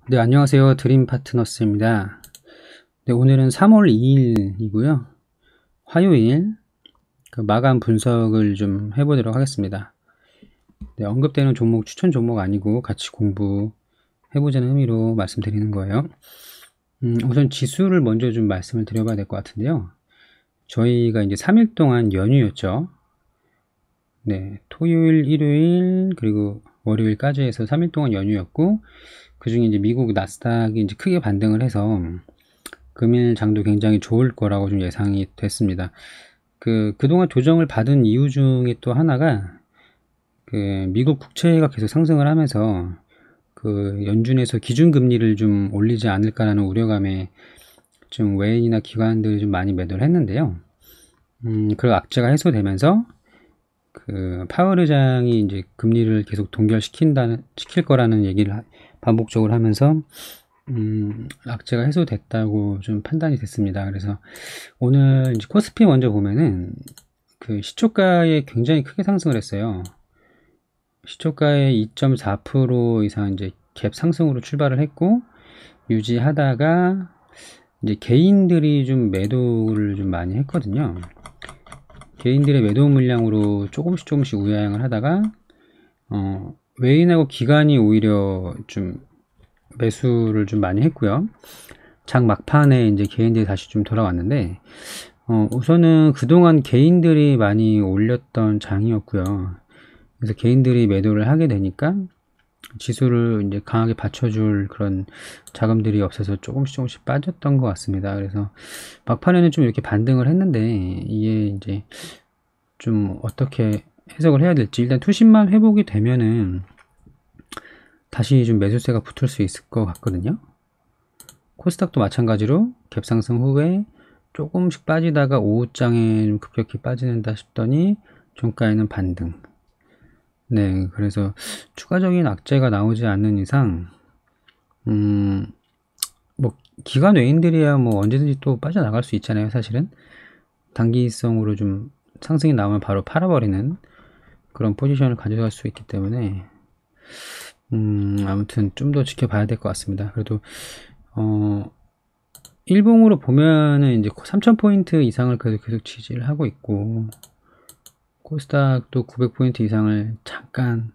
네, 안녕하세요. 드림 파트너스입니다. 네, 오늘은 3월 2일이고요. 화요일 마감 분석을 좀 해보도록 하겠습니다. 네, 언급되는 종목 추천 종목 아니고 같이 공부해보자는 의미로 말씀드리는 거예요. 우선 지수를 먼저 좀 말씀을 드려봐야 될 것 같은데요. 저희가 이제 3일 동안 연휴였죠. 네, 토요일, 일요일, 그리고 월요일까지 해서 3일 동안 연휴였고, 그 중에 이제 미국 나스닥이 이제 크게 반등을 해서 금일 장도 굉장히 좋을 거라고 좀 예상이 됐습니다. 그동안 조정을 받은 이유 중에 또 하나가 미국 국채가 계속 상승을 하면서 연준에서 기준금리를 좀 올리지 않을까라는 우려감에 좀 외인이나 기관들이 좀 많이 매도를 했는데요. 그 악재가 해소되면서 파월 의장이 이제 금리를 계속 시킬 거라는 얘기를 반복적으로 하면서 악재가 해소됐다고 좀 판단이 됐습니다. 그래서 오늘 이제 코스피 먼저 보면은 시초가에 굉장히 크게 상승을 했어요. 시초가의 2.4% 이상 이제 갭 상승으로 출발을 했고, 유지하다가 이제 개인들이 좀 매도를 좀 많이 했거든요. 개인들의 매도 물량으로 조금씩 우야향을 하다가 외인하고 기관이 오히려 좀 매수를 좀 많이 했고요. 장 막판에 이제 개인들이 다시 좀 돌아왔는데, 우선은 그동안 개인들이 많이 올렸던 장이었고요. 그래서 개인들이 매도를 하게 되니까 지수를 이제 강하게 받쳐줄 그런 자금들이 없어서 조금씩 빠졌던 것 같습니다. 그래서 막판에는 좀 이렇게 반등을 했는데, 이게 이제 좀 어떻게 해석을 해야 될지, 일단 투심만 회복이 되면은 다시 좀 매수세가 붙을 수 있을 것 같거든요. 코스닥도 마찬가지로 갭상승 후에 조금씩 빠지다가 오후장에 좀 급격히 빠지는다 싶더니 종가에는 반등. 네, 그래서 추가적인 악재가 나오지 않는 이상 뭐 기관 외인들이야 뭐 언제든지 또 빠져나갈 수 있잖아요. 사실은 단기성으로 좀 상승이 나오면 바로 팔아버리는 그런 포지션을 가져갈 수 있기 때문에 아무튼 좀 더 지켜봐야 될 것 같습니다. 그래도 일봉으로 보면은 이제 3000포인트 이상을 계속 지지를 하고 있고, 코스닥도 900포인트 이상을 잠깐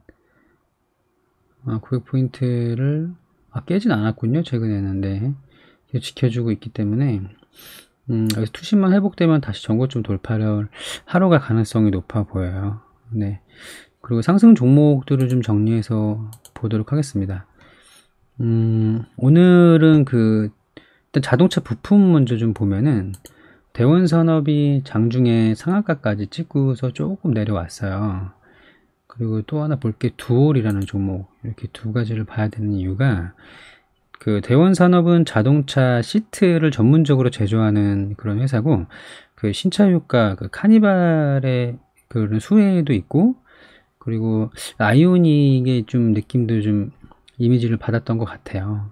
900포인트를 깨진 않았군요. 최근에는. 네, 지켜주고 있기 때문에 여기서 투심만 회복되면 다시 전고점 돌파를 하러 갈 가능성이 높아 보여요. 네, 그리고 상승 종목들을 좀 정리해서 보도록 하겠습니다. 오늘은 일단 자동차 부품 먼저 좀 보면은 대원산업이 장중에 상한가까지 찍고서 조금 내려왔어요. 그리고 또 하나 볼 게 두올이라는 종목, 이렇게 두 가지를 봐야 되는 이유가 대원산업은 자동차 시트를 전문적으로 제조하는 그런 회사고, 신차유가 카니발의 그런 수혜도 있고, 그리고 아이오닉의 좀 느낌도 좀 이미지를 받았던 것 같아요.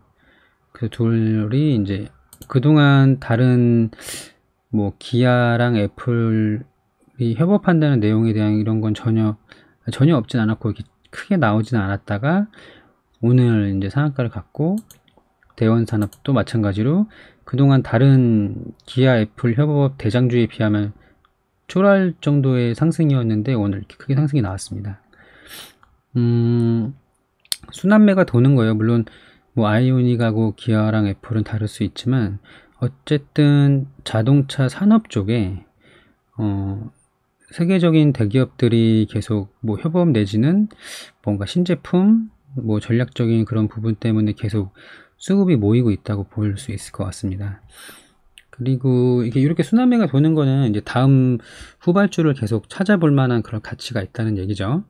그 둘이 이제 그동안 다른 뭐 기아랑 애플이 협업한다는 내용에 대한 이런 건 전혀 없진 않았고, 이렇게 크게 나오진 않았다가 오늘 이제 상한가를 갖고, 대원산업도 마찬가지로 그동안 다른 기아 애플 협업 대장주에 비하면 초라할 정도의 상승이었는데 오늘 이렇게 크게 상승이 나왔습니다. 순환매가 도는 거예요. 물론 뭐 아이오닉하고 기아랑 애플은 다를 수 있지만 어쨌든 자동차 산업 쪽에 세계적인 대기업들이 계속 뭐 협업 내지는 뭔가 신제품, 뭐 전략적인 그런 부분 때문에 계속 수급이 모이고 있다고 볼 수 있을 것 같습니다. 그리고 이렇게 순환매가 도는 거는 이제 다음 후발주를 계속 찾아볼 만한 그런 가치가 있다는 얘기죠.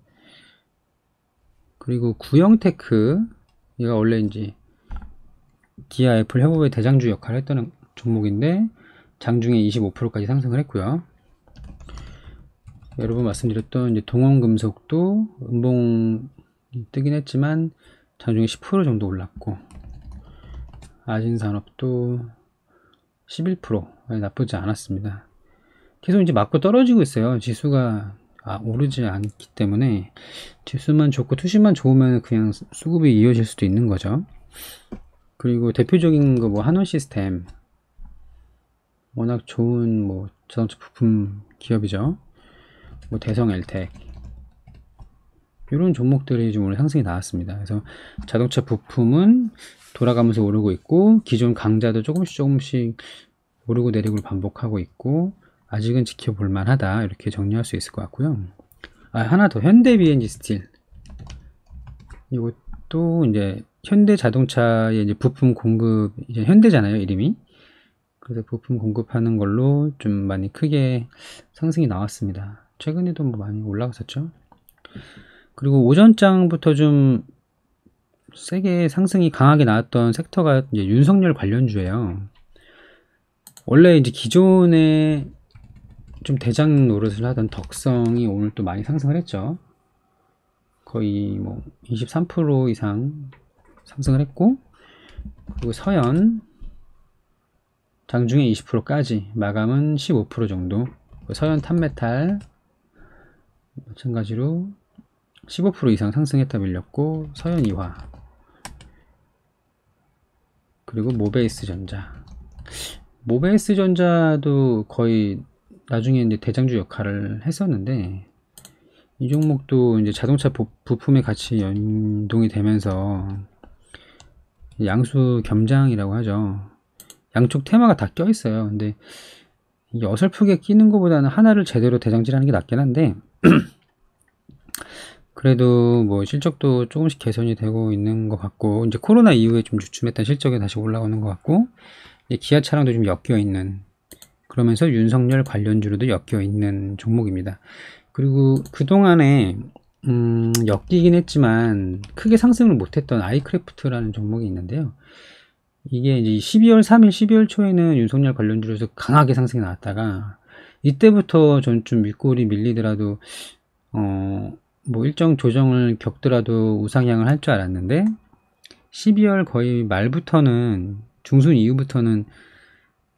그리고 구형테크, 얘가 원래 이제 기아 애플 협업의 대장주 역할을 했던 종목인데 장중에 25%까지 상승을 했고요. 여러 번 말씀드렸던 이제 동원금속도 음봉이 뜨긴 했지만 장중에 10% 정도 올랐고, 아진산업도 11% 나쁘지 않았습니다. 계속 이제 맞고 떨어지고 있어요. 지수가 오르지 않기 때문에 지수만 좋고 투심만 좋으면 그냥 수급이 이어질 수도 있는 거죠. 그리고 대표적인 거 뭐 한원 시스템, 워낙 좋은 뭐 자동차 부품 기업이죠. 뭐 대성 엘텍, 이런 종목들이 좀 오늘 상승이 나왔습니다. 그래서 자동차 부품은 돌아가면서 오르고 있고, 기존 강자도 조금씩 오르고 내리고를 반복하고 있고, 아직은 지켜볼 만하다, 이렇게 정리할 수 있을 것 같고요. 하나 더, 현대 BNG 스틸, 이것도 이제 현대 자동차의 이제 부품 공급, 이제 현대잖아요, 이름이. 그래서 부품 공급하는 걸로 좀 많이 크게 상승이 나왔습니다. 최근에도 뭐 많이 올라갔었죠. 그리고 오전장부터 좀 세게 상승이 강하게 나왔던 섹터가 이제 윤석열 관련주예요. 원래 이제 기존에 좀 대장 노릇을 하던 덕성이 오늘 또 많이 상승을 했죠. 거의 뭐 23% 이상 상승을 했고, 그리고 서현 장중에 20%까지, 마감은 15% 정도. 서현 탄메탈 마찬가지로 15% 이상 상승했다 밀렸고, 서현 이화, 그리고 모베이스 전자. 모베이스 전자도 거의 나중에 이제 대장주 역할을 했었는데, 이 종목도 이제 자동차 부품에 같이 연동이 되면서 양수 겸장이라고 하죠. 양쪽 테마가 다 껴있어요. 근데 이게 어설프게 끼는 것보다는 하나를 제대로 대장질하는 게 낫긴 한데, 그래도 뭐 실적도 조금씩 개선이 되고 있는 것 같고, 이제 코로나 이후에 좀 주춤했던 실적이 다시 올라오는 것 같고, 기아 차량도 좀 엮여 있는, 그러면서 윤석열 관련주로도 엮여 있는 종목입니다. 그리고 그동안에 엮이긴 했지만 크게 상승을 못했던 아이크래프트라는 종목이 있는데요. 이게 이제 12월 3일, 12월 초에는 윤석열 관련주로서 강하게 상승이 나왔다가, 이때부터 전 좀 윗골이 밀리더라도 뭐 일정 조정을 겪더라도 우상향을 할 줄 알았는데, 12월 거의 말부터는, 중순 이후부터는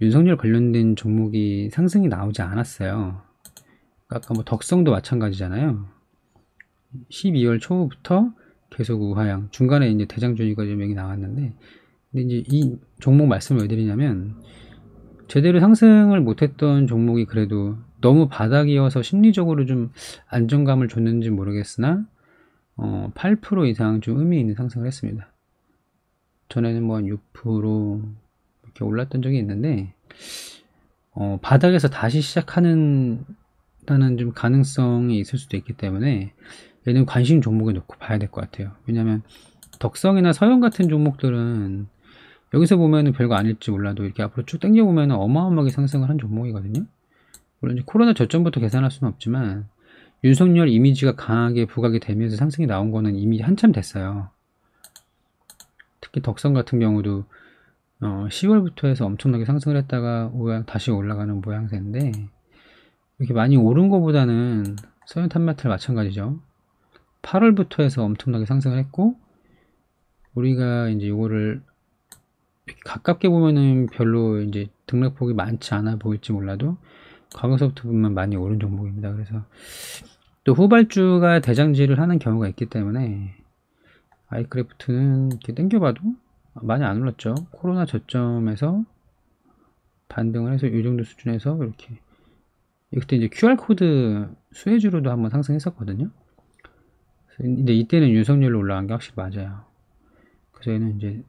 윤석열 관련된 종목이 상승이 나오지 않았어요. 아까 뭐 덕성도 마찬가지잖아요. 12월 초부터 계속 우하향, 중간에 이제 대장주니까 좀 여기 나왔는데, 근데 이제 이 종목 말씀을 왜 드리냐면, 제대로 상승을 못했던 종목이 그래도 너무 바닥이어서 심리적으로 좀 안정감을 줬는지 모르겠으나 8% 이상 좀 의미 있는 상승을 했습니다. 전에는 뭐 한 6% 이렇게 올랐던 적이 있는데, 바닥에서 다시 시작하는 다는 좀 가능성이 있을 수도 있기 때문에 얘는 관심 종목에 놓고 봐야 될 것 같아요. 왜냐면 덕성이나 서현 같은 종목들은 여기서 보면은 별거 아닐지 몰라도 이렇게 앞으로 쭉 당겨보면은 어마어마하게 상승을 한 종목이거든요. 물론 이제 코로나 저점부터 계산할 수는 없지만, 윤석열 이미지가 강하게 부각이 되면서 상승이 나온 거는 이미 한참 됐어요. 특히 덕성 같은 경우도 10월부터 해서 엄청나게 상승을 했다가 다시 올라가는 모양새인데, 이렇게 많이 오른 거보다는 서현 탄메탈 마찬가지죠. 8월부터 해서 엄청나게 상승을 했고, 우리가 이제 이거를 이렇게 가깝게 보면은 별로 이제 등락폭이 많지 않아 보일지 몰라도 과거서부터 보면 많이 오른 종목입니다. 그래서 또 후발주가 대장질을 하는 경우가 있기 때문에 아이크래프트는 이렇게 당겨봐도 많이 안 올랐죠. 코로나 저점에서 반등을 해서 이 정도 수준에서 이렇게, 그때 이제 QR코드 수혜주로도 한번 상승했었거든요. 근데 이때는 윤석열로 올라간 게 확실히 맞아요. 그래서 얘는 이제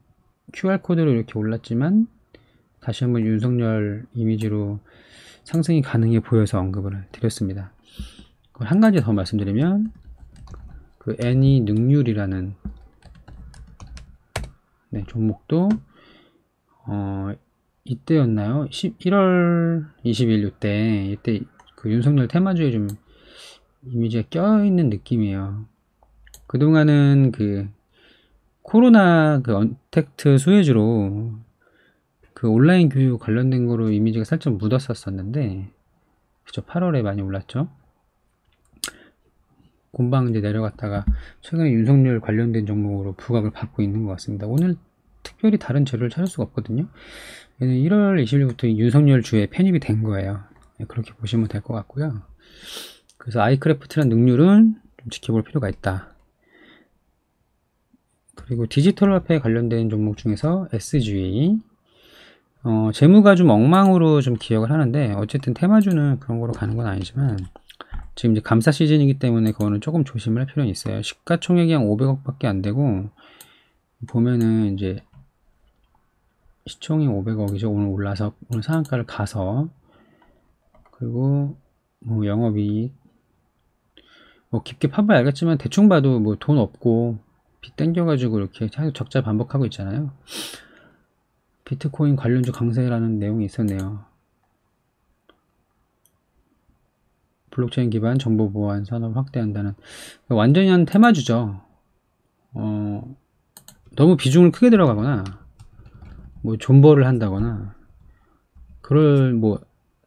QR코드로 이렇게 올랐지만 다시 한번 윤석열 이미지로 상승이 가능해 보여서 언급을 드렸습니다. 한 가지 더 말씀드리면, 그 애니능률이라는 종목도 이때였나요? 1월 20일 이때 그 윤석열 테마주에 좀 이미지가 껴있는 느낌이에요. 그동안은 그 코로나 그 언택트 수혜주로 그 온라인 교육 관련된 거로 이미지가 살짝 묻었었는데, 그죠? 8월에 많이 올랐죠. 곰방 이제 내려갔다가 최근에 윤석열 관련된 종목으로 부각을 받고 있는 것 같습니다. 오늘 특별히 다른 재료를 찾을 수가 없거든요. 얘는 1월 20일부터 윤석열 주에 편입이 된 거예요. 그렇게 보시면 될 것 같고요. 그래서 아이크래프트란 능률은 좀 지켜볼 필요가 있다. 그리고 디지털 화폐에 관련된 종목 중에서 SGA, 재무가 좀 엉망으로 좀 기억을 하는데, 어쨌든 테마주는 그런 거로 가는 건 아니지만, 지금 이제 감사 시즌이기 때문에 그거는 조금 조심을 할 필요는 있어요. 시가총액이 한 500억 밖에 안 되고, 보면은 이제 시총이 500억이죠. 오늘 올라서, 오늘 상한가를 가서, 그리고 뭐 영업이익, 뭐 깊게 파봐야 알겠지만 대충 봐도 뭐 돈 없고 빚 땡겨가지고 이렇게 계속 적자 반복하고 있잖아요. 비트코인 관련주 강세라는 내용이 있었네요. 블록체인 기반 정보 보안 산업 확대한다는, 완전히 한 테마주죠. 너무 비중을 크게 들어가거나 뭐 존버를 한다거나, 그럴 뭐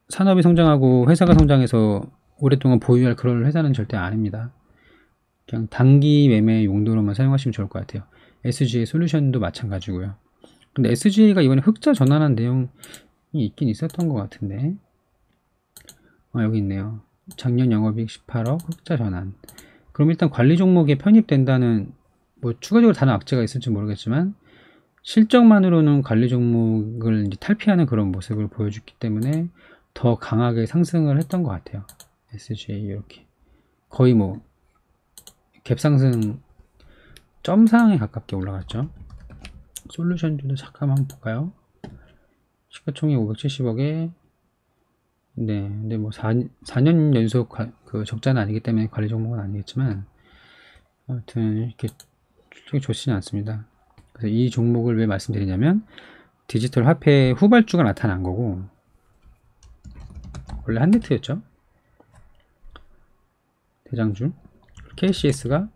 산업이 성장하고 회사가 성장해서 오랫동안 보유할 그런 회사는 절대 아닙니다. 그냥 단기 매매 용도로만 사용하시면 좋을 것 같아요. SGA 솔루션도 마찬가지고요. 근데 SGA가 이번에 흑자 전환한 내용이 있긴 있었던 것 같은데, 여기 있네요. 작년 영업이익 18억 흑자 전환. 그럼 일단 관리 종목에 편입된다는, 뭐 추가적으로 다른 악재가 있을지 모르겠지만 실적만으로는 관리 종목을 이제 탈피하는 그런 모습을 보여줬기 때문에 더 강하게 상승을 했던 것 같아요. SGA 이렇게 거의 뭐 갭상승 점상에 가깝게 올라갔죠. 솔루션주도 잠깐 한번 볼까요? 시가총액 570억에, 네, 근데 뭐 4년 연속 그 적자는 아니기 때문에 관리 종목은 아니겠지만, 아무튼 이렇게 실적이 좋지는 않습니다. 그래서 이 종목을 왜 말씀드리냐면, 디지털 화폐 후발주가 나타난 거고, 원래 한네트였죠. 대장주. KCS가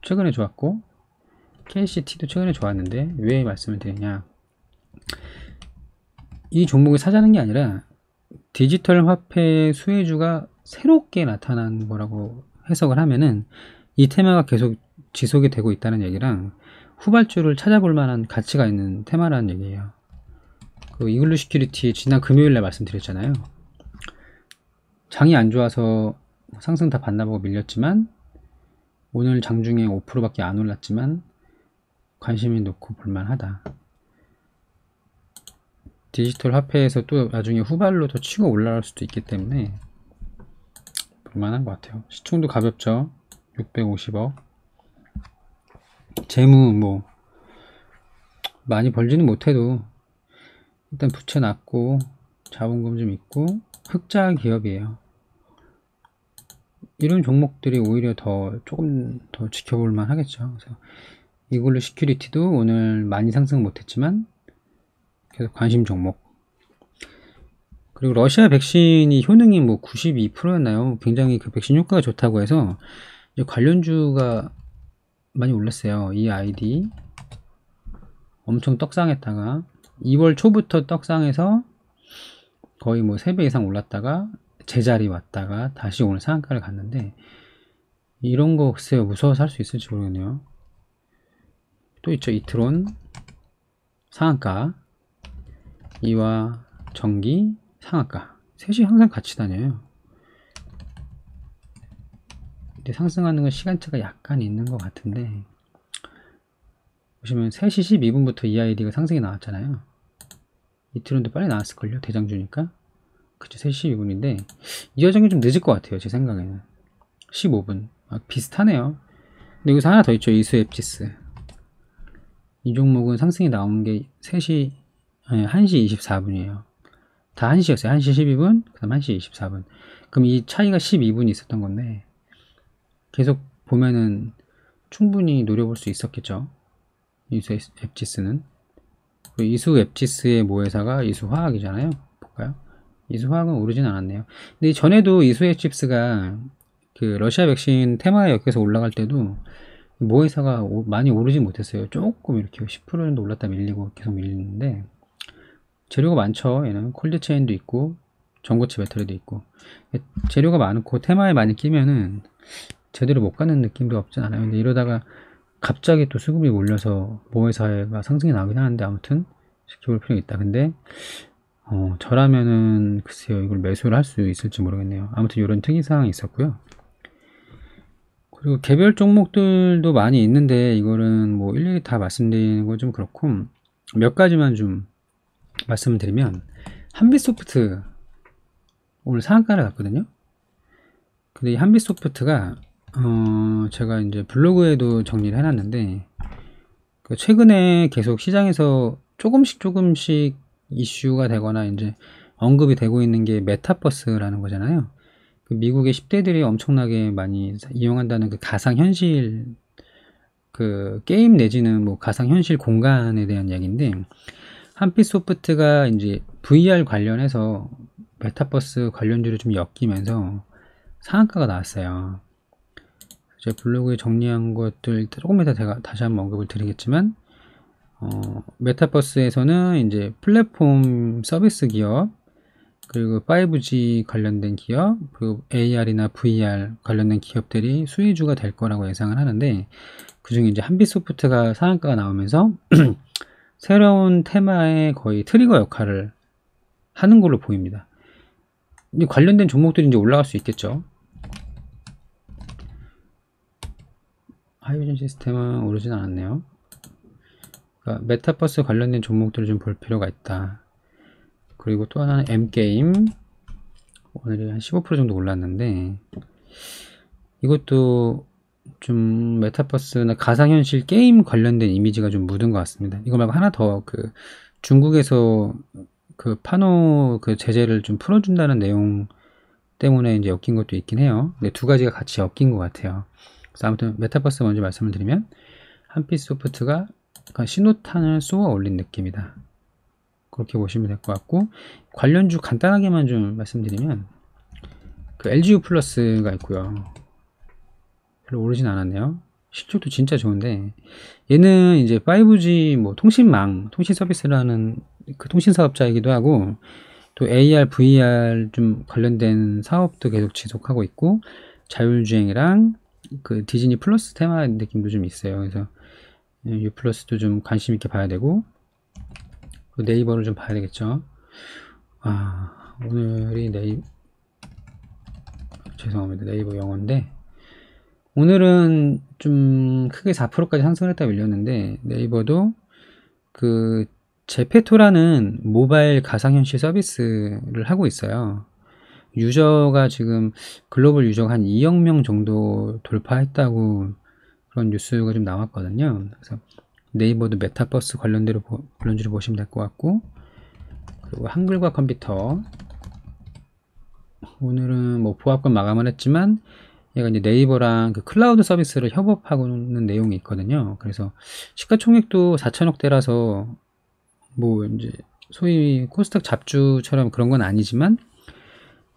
최근에 좋았고, KCT도 최근에 좋았는데, 왜 말씀을 드리냐, 이 종목을 사자는 게 아니라 디지털 화폐 수혜주가 새롭게 나타난 거라고 해석을 하면은 이 테마가 계속 지속이 되고 있다는 얘기랑 후발주를 찾아볼 만한 가치가 있는 테마라는 얘기예요. 그 이글루 시큐리티 지난 금요일날 말씀드렸잖아요. 장이 안 좋아서 상승 다 반납하고 밀렸지만, 오늘 장중에 5%밖에 안 올랐지만 관심이 놓고 볼만하다. 디지털 화폐에서 또 나중에 후발로 더 치고 올라갈 수도 있기 때문에 볼만한 것 같아요. 시총도 가볍죠. 650억. 재무 뭐 많이 벌지는 못해도 일단 부채 낮고 자본금 좀 있고 흑자 기업이에요. 이런 종목들이 오히려 더 조금 더 지켜볼만 하겠죠. 그래서 이글루 시큐리티도 오늘 많이 상승 못했지만 계속 관심 종목. 그리고 러시아 백신이 효능이 뭐 92%였나요? 굉장히 그 백신 효과가 좋다고 해서 이제 관련주가 많이 올랐어요. 이 아이디 엄청 떡상했다가 2월 초부터 떡상해서 거의 뭐 3배 이상 올랐다가 제자리 왔다가 다시 오늘 상한가를 갔는데, 이런 거 글쎄요, 무서워서 할 수 있을지 모르겠네요. 또 있죠. 이트론 상한가, 이와 전기 상한가, 셋이 항상 같이 다녀요. 근데 상승하는 건 시간차가 약간 있는 것 같은데, 보시면 3시 12분부터 이 아이디가 상승이 나왔잖아요. 이트론도 빨리 나왔을걸요, 대장주니까. 그쵸, 3시 12분인데 이 여정이 좀 늦을 것 같아요, 제 생각에는. 15분 비슷하네요. 근데 여기서 하나 더 있죠. 이수 앱지스. 이 종목은 상승이 나온 게 3시 아니 1시 24분이에요 다 1시였어요 1시 12분 그 다음 1시 24분. 그럼 이 차이가 12분이 있었던 건데, 계속 보면은 충분히 노려볼 수 있었겠죠. 이수 앱지스는. 그리고 이수 앱지스의 모회사가 이수화학이잖아요. 볼까요? 이수화학은 오르진 않았네요. 근데 전에도 이수의 칩스가 그 러시아 백신 테마에 엮여서 올라갈 때도 모회사가 많이 오르지 못했어요. 조금 이렇게 10% 정도 올랐다 밀리고 계속 밀리는데, 재료가 많죠. 얘는 콜드체인도 있고 전고체 배터리도 있고, 재료가 많고 테마에 많이 끼면은 제대로 못 가는 느낌도 없진 않아요. 근데 이러다가 갑자기 또 수급이 몰려서 모회사가 상승이 나오긴 하는데, 아무튼 지켜볼 필요가 있다. 근데 저라면은 글쎄요, 이걸 매수를 할 수 있을지 모르겠네요. 아무튼 이런 특이사항이 있었고요. 그 그리고 개별 종목들도 많이 있는데 이거는 뭐 일일이 다 말씀드리는 건 좀 그렇고 몇 가지만 좀 말씀을 드리면, 한빛소프트 오늘 상한가를 갔거든요. 근데 이 한빛소프트가 제가 이제 블로그에도 정리를 해놨는데, 최근에 계속 시장에서 조금씩 이슈가 되거나 이제 언급이 되고 있는 게 메타버스라는 거잖아요. 그 미국의 10대들이 엄청나게 많이 이용한다는 그 가상현실, 그 게임 내지는 뭐 가상현실 공간에 대한 이야기인데, 한빛소프트가 이제 VR 관련해서 메타버스 관련주를 좀 엮이면서 상한가가 나왔어요. 제 블로그에 정리한 것들 조금 이따 제가 다시 한번 언급을 드리겠지만, 메타버스에서는 이제 플랫폼 서비스 기업, 그리고 5G 관련된 기업, 그리고 AR이나 VR 관련된 기업들이 수혜주가 될 거라고 예상을 하는데, 그중에 이제 한빛소프트가 상한가가 나오면서 새로운 테마의 거의 트리거 역할을 하는 걸로 보입니다. 관련된 종목들이 이제 올라갈 수 있겠죠. 하이비전 시스템은 오르진 않았네요. 그러니까 메타버스 관련된 종목들을 좀 볼 필요가 있다. 그리고 또 하나는 M게임, 오늘이 한 15% 정도 올랐는데, 이것도 좀 메타버스나 가상현실 게임 관련된 이미지가 좀 묻은 것 같습니다. 이거 말고 하나 더, 그 중국에서 그 파노 그 제재를 좀 풀어준다는 내용 때문에 이제 엮인 것도 있긴 해요. 근데 두 가지가 같이 엮인 것 같아요. 그래서 아무튼 메타버스 먼저 말씀을 드리면, 한빛소프트가 신호탄을 쏘아 올린 느낌이다. 그렇게 보시면 될 것 같고, 관련주 간단하게만 좀 말씀드리면, 그 LGU 플러스가 있고요. 별로 오르진 않았네요. 실적도 진짜 좋은데, 얘는 이제 5G 뭐 통신망, 통신 서비스라는 그 통신 사업자이기도 하고, 또 AR, VR 좀 관련된 사업도 계속 지속하고 있고, 자율주행이랑 그 디즈니 플러스 테마 느낌도 좀 있어요. 그래서 U 플러스도 좀 관심 있게 봐야 되고, 네이버를 좀 봐야 되겠죠. 오늘이 죄송합니다. 네이버 영어인데, 오늘은 좀 크게 4%까지 상승을 했다 밀렸는데, 네이버도 그 제페토라는 모바일 가상현실 서비스를 하고 있어요. 유저가 지금 글로벌 유저가 한 2억 명 정도 돌파했다고 그런 뉴스가 좀 나왔거든요. 그래서 네이버도 메타버스 관련주로 보시면 될 것 같고, 그리고 한글과 컴퓨터, 오늘은 뭐 보합권 마감을 했지만 얘가 이제 네이버랑 그 클라우드 서비스를 협업하고는 내용이 있거든요. 그래서 시가총액도 4천억대라서 뭐 이제 소위 코스닥 잡주처럼 그런 건 아니지만,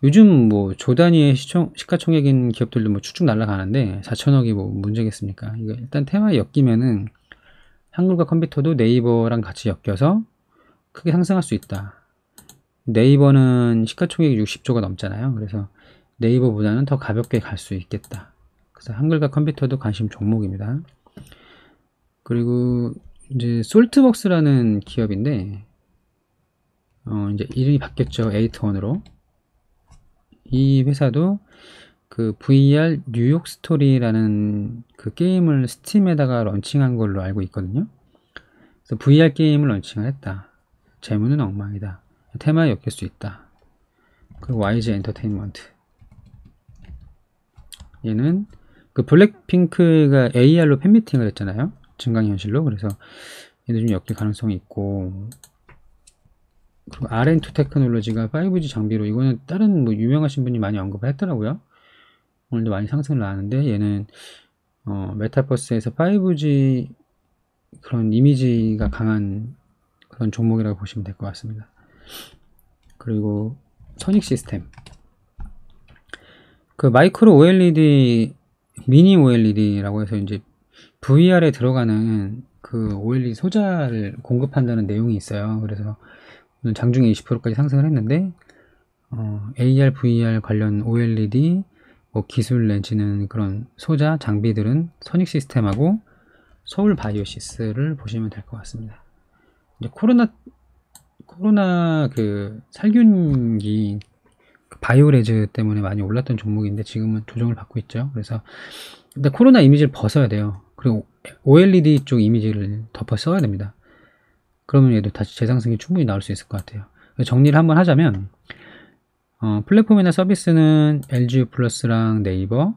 요즘 뭐 조 단위의 시가총액인 기업들도 뭐 쭉쭉 날아가는데 4천억이 뭐 문제겠습니까? 이거 일단 테마에 엮이면은 한글과 컴퓨터도 네이버랑 같이 엮여서 크게 상승할 수 있다. 네이버는 시가총액이 60조가 넘잖아요. 그래서 네이버보다는 더 가볍게 갈 수 있겠다. 그래서 한글과 컴퓨터도 관심 종목입니다. 그리고 이제 솔트웍스라는 기업인데, 이제 이름이 바뀌었죠. 에이트원으로. 이 회사도 그 VR 뉴욕 스토리라는 그 게임을 스팀에다가 런칭한 걸로 알고 있거든요. 그래서 VR 게임을 런칭을 했다. 재무는 엉망이다. 테마에 엮일 수 있다. 그리고 YG 엔터테인먼트, 얘는 그 블랙핑크가 AR로 팬미팅을 했잖아요. 증강현실로. 그래서 얘도 좀 엮일 가능성이 있고, 그리고 RN2 테크놀로지가 5G 장비로, 이거는 다른 뭐 유명하신 분이 많이 언급을 했더라고요. 오늘도 많이 상승을 나왔는데, 얘는 메타버스에서 5G 그런 이미지가 강한 그런 종목이라고 보시면 될 것 같습니다. 그리고 선익 시스템, 그 마이크로 OLED, 미니 OLED라고 해서 이제 VR에 들어가는 그 OLED 소자를 공급한다는 내용이 있어요. 그래서 오늘 장중에 20%까지 상승을 했는데, AR, VR 관련 OLED 뭐 기술 내지는 그런 소자 장비들은 선익 시스템하고 서울 바이오시스를 보시면 될 것 같습니다. 이제 코로나 그 살균기 바이오레즈 때문에 많이 올랐던 종목인데 지금은 조정을 받고 있죠. 그래서 근데 코로나 이미지를 벗어야 돼요. 그리고 OLED 쪽 이미지를 덮어 써야 됩니다. 그러면 얘도 다시 재생성이 충분히 나올 수 있을 것 같아요. 정리를 한번 하자면 플랫폼이나 서비스는 LGU 플러스랑 네이버,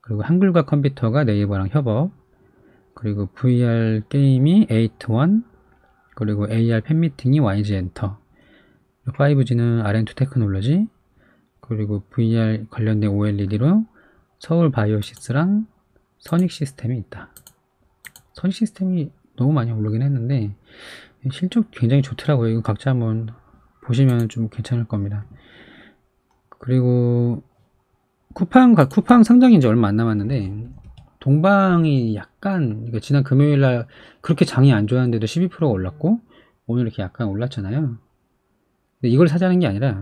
그리고 한글과 컴퓨터가 네이버랑 협업, 그리고 VR 게임이 에이트원, 그리고 AR 팬미팅이 YG 엔터, 5G는 RM2 테크놀로지, 그리고 VR 관련된 OLED로 서울 바이오시스랑 선익 시스템이 있다. 선익 시스템이 너무 많이 오르긴 했는데 실적 굉장히 좋더라고요. 이거 각자 한번 보시면 좀 괜찮을 겁니다. 그리고 쿠팡 상장인 지 얼마 안 남았는데 동방이 약간 지난 금요일날 그렇게 장이 안 좋았는데도 12%가 올랐고 오늘 이렇게 약간 올랐잖아요. 근데 이걸 사자는 게 아니라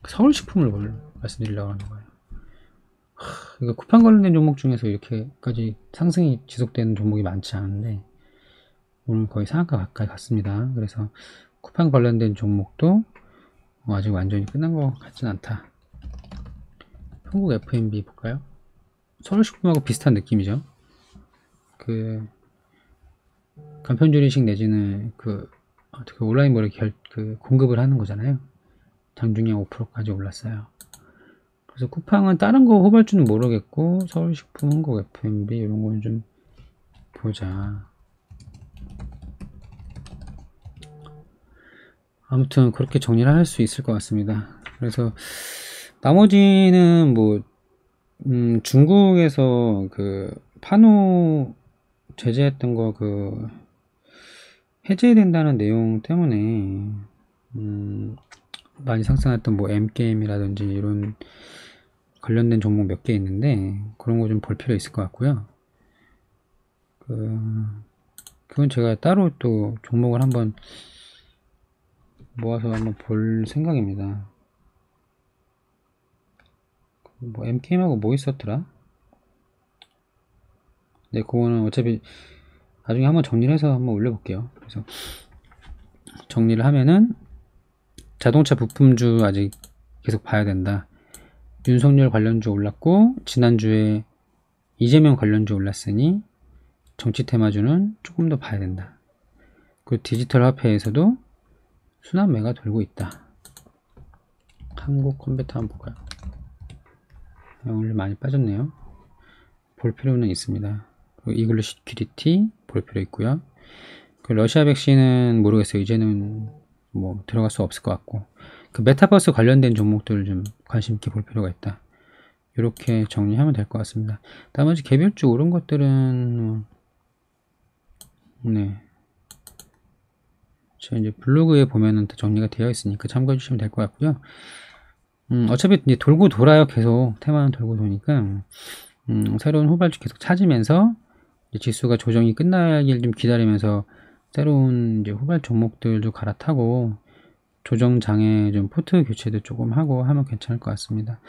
서울식품을 말씀드리려고 하는 거예요. 이거 쿠팡 관련된 종목 중에서 이렇게까지 상승이 지속되는 종목이 많지 않은데 오늘 거의 상한가 가까이 갔습니다. 그래서 쿠팡 관련된 종목도 아직 완전히 끝난 것 같진 않다. 한국 F&B 볼까요? 서울식품하고 비슷한 느낌이죠. 그 간편조리식 내지는 어떻게 온라인으로 공급을 하는 거잖아요. 장중량 5%까지 올랐어요. 그래서 쿠팡은 다른 거 후발주는 모르겠고 서울식품, 한국 F&B 이런 거는 좀 보자. 아무튼 그렇게 정리를 할 수 있을 것 같습니다. 그래서 나머지는 뭐 중국에서 판호 제재했던 거 해제된다는 내용 때문에 많이 상승했던 뭐 M게임이라든지 이런 관련된 종목 몇 개 있는데 그런 거 좀 볼 필요 있을 것 같고요. 그건 제가 따로 또 종목을 한번 모아서 한번 볼 생각입니다. 뭐 M게임하고 뭐 있었더라? 네, 그거는 어차피 나중에 한번 정리를 해서 한번 올려볼게요. 그래서 정리를 하면은 자동차 부품주 아직 계속 봐야 된다. 윤석열 관련주 올랐고 지난주에 이재명 관련주 올랐으니 정치 테마주는 조금 더 봐야 된다. 그리고 디지털 화폐에서도 순환매가 돌고 있다. 한국 컴퓨터 한번 볼까요? 오늘 많이 빠졌네요. 볼 필요는 있습니다. 그리고 이글루 시큐리티 볼 필요 있고요. 그 러시아 백신은 모르겠어요. 이제는 뭐 들어갈 수 없을 것 같고 메타버스 관련된 종목들을 좀 관심 있게 볼 필요가 있다. 이렇게 정리하면 될 것 같습니다. 나머지 개별주 오른 것들은 네, 제가 이제 블로그에 보면은 다 정리가 되어 있으니까 참고해 주시면 될 것 같고요. 어차피 이제 돌고 돌아요. 계속 테마는 돌고 도니까 새로운 후발주 계속 찾으면서 지수가 조정이 끝나길 좀 기다리면서 새로운 이제 후발 종목들도 갈아타고 조정장에 좀 포트 교체도 조금 하고 하면 괜찮을 것 같습니다.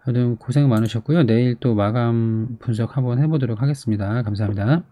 다들 고생 많으셨고요. 내일 또 마감 분석 한번 해보도록 하겠습니다. 감사합니다.